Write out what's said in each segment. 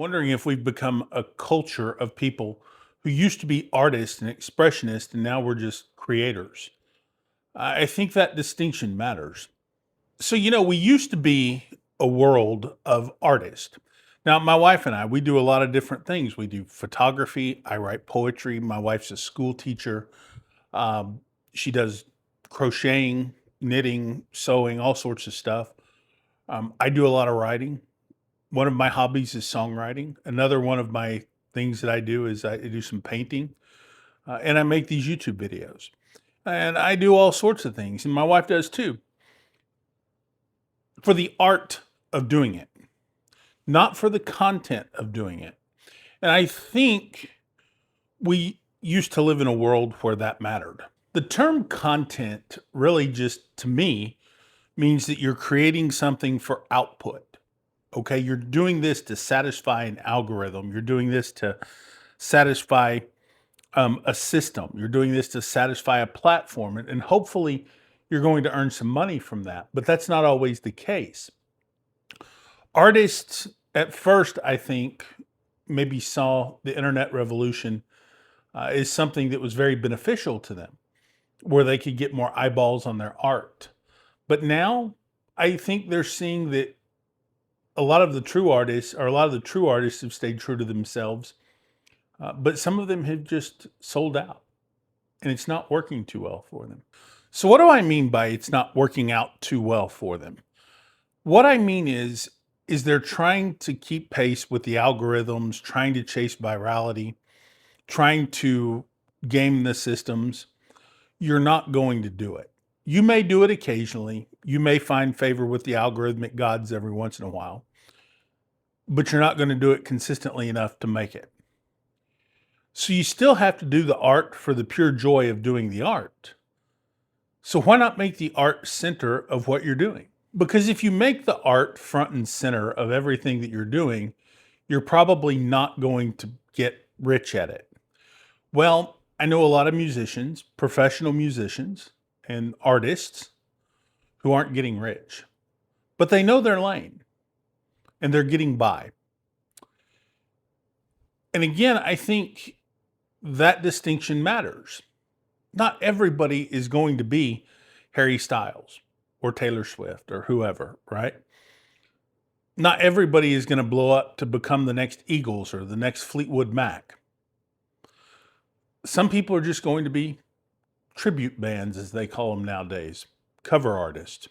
Wondering if we've become a culture of people who used to be artists and expressionists, and now we're just creators. I think that distinction matters. So, we used to be a world of artists. Now, my wife and I, we do a lot of different things. We do photography. I write poetry. My wife's a school teacher. Um, she does crocheting, knitting, sewing, all sorts of stuff. I do a lot of writing. One of my hobbies is songwriting. Another one of my things that I do is I do some painting, and I make these YouTube videos. And I do all sorts of things, and my wife does too, for the art of doing it, not for the content of doing it. And I think we used to live in a world where that mattered. The term content really just, to me, means that you're creating something for output. Okay, you're doing this to satisfy an algorithm. You're doing this to satisfy a system. You're doing this to satisfy a platform, and hopefully, you're going to earn some money from that. But that's not always the case. Artists, at first, I think, maybe saw the internet revolution as something that was very beneficial to them, where they could get more eyeballs on their art. But now, I think they're seeing that a lot of the true artists have stayed true to themselves, but some of them have just sold out and it's not working too well for them. So, what do I mean by it's not working out too well for them? What I mean is they're trying to keep pace with the algorithms, trying to chase virality, trying to game the systems. You're not going to do it. You may do it occasionally. You may find favor with the algorithmic gods every once in a while, but you're not going to do it consistently enough to make it. So you still have to do the art for the pure joy of doing the art. So why not make the art center of what you're doing? Because if you make the art front and center of everything that you're doing, you're probably not going to get rich at it. Well, I know a lot of musicians, professional musicians, and artists who aren't getting rich, but they know their lane and they're getting by. And again, I think that distinction matters. Not everybody is going to be Harry Styles or Taylor Swift or whoever, right? Not everybody is going to blow up to become the next Eagles or the next Fleetwood Mac. Some people are just going to be tribute bands, as they call them nowadays, cover artists.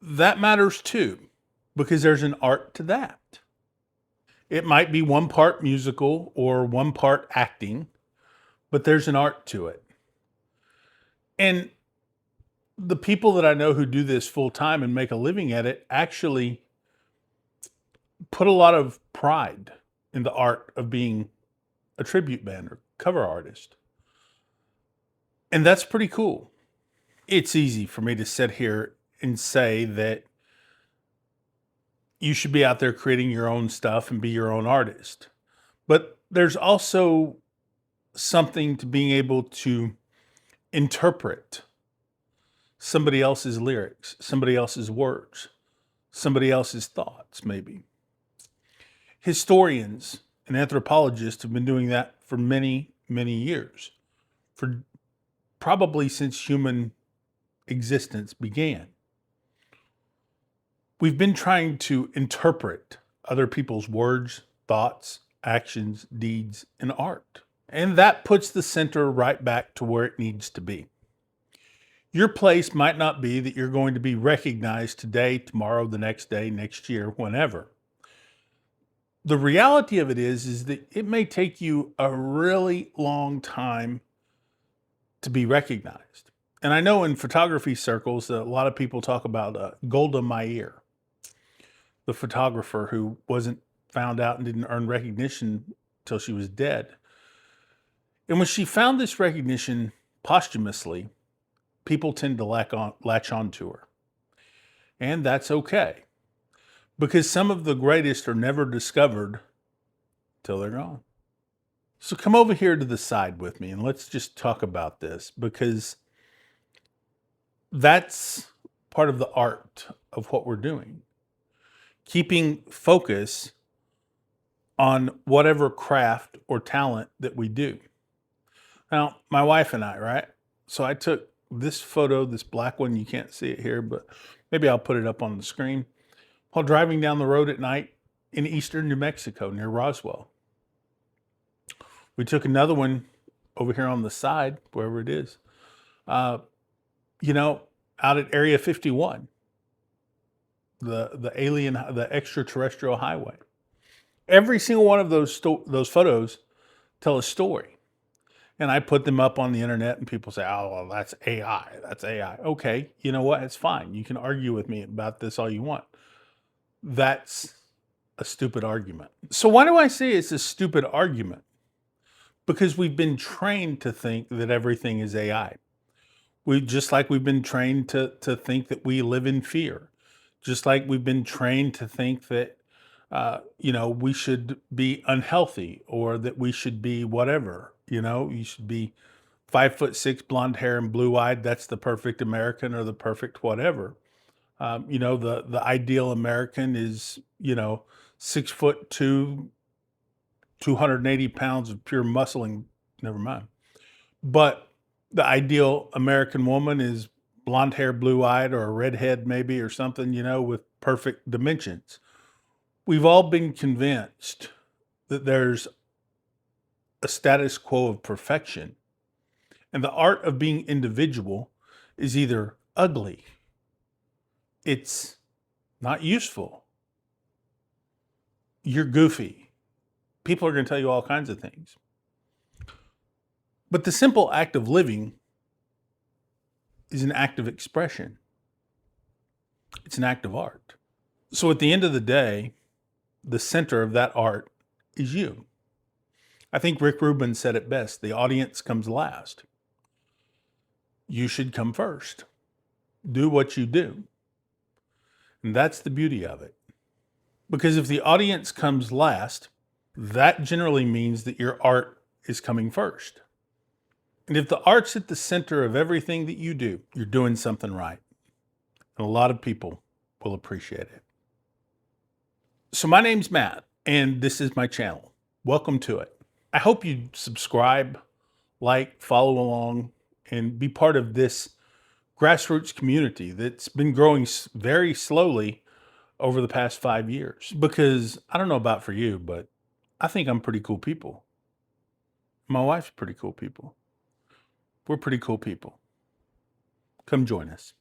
That matters too, because there's an art to that. It might be one part musical or one part acting, but there's an art to it. And the people that I know who do this full time and make a living at it actually put a lot of pride in the art of being a tribute band or cover artist. And that's pretty cool. It's easy for me to sit here and say that you should be out there creating your own stuff and be your own artist. But there's also something to being able to interpret somebody else's lyrics, somebody else's words, somebody else's thoughts, maybe. Historians and anthropologists have been doing that for many, many years, for probably since human existence began. We've been trying to interpret other people's words, thoughts, actions, deeds, and art. And that puts the center right back to where it needs to be. Your place might not be that you're going to be recognized today, tomorrow, the next day, next year, whenever. The reality of it is that it may take you a really long time to be recognized. And I know in photography circles, a lot of people talk about Golda Meir, the photographer who wasn't found out and didn't earn recognition till she was dead. And when she found this recognition posthumously, people tend to latch on to her. And that's okay. Because some of the greatest are never discovered till they're gone. So come over here to the side with me and let's just talk about this, because that's part of the art of what we're doing. keeping focus on whatever craft or talent that we do. Now, my wife and I, right? So I took this photo, this black one. You can't see it here, but maybe I'll put it up on the screen. While driving down the road at night in eastern New Mexico near Roswell. We took another one over here on the side, wherever it is, uh, out at Area 51, the extraterrestrial highway. Every single one of those photos tell a story. And I put them up on the internet and people say, oh, well, that's AI. That's AI. Okay. You know what? It's fine. You can argue with me about this all you want. That's a stupid argument. So why do I say it's a stupid argument? Because we've been trained to think that everything is AI. Just like we've been trained to think that we live in fear. Just like we've been trained to think that we should be unhealthy or that we should be whatever. You should be 5'6", blonde hair and blue eyed. That's the perfect American or the perfect whatever. The ideal American is 6'2", 280 pounds of pure muscle and never mind. But the ideal American woman is blonde hair, blue eyed, or a redhead maybe, or something, with perfect dimensions. We've all been convinced that there's a status quo of perfection. And the art of being individual is either ugly, it's not useful, you're goofy. People are going to tell you all kinds of things. But the simple act of living is an act of expression. It's an act of art. So at the end of the day, the center of that art is you. I think Rick Rubin said it best. The audience comes last. You should come first. Do what you do. And that's the beauty of it. Because if the audience comes last, that generally means that your art is coming first. And if the art's at the center of everything that you do, you're doing something right. And a lot of people will appreciate it. So my name's Matt, and this is my channel. Welcome to it. I hope you subscribe, like, follow along, and be part of this grassroots community that's been growing very slowly over the past 5 years. Because I don't know about for you, but I think I'm pretty cool people. My wife's pretty cool people. We're pretty cool people. Come join us.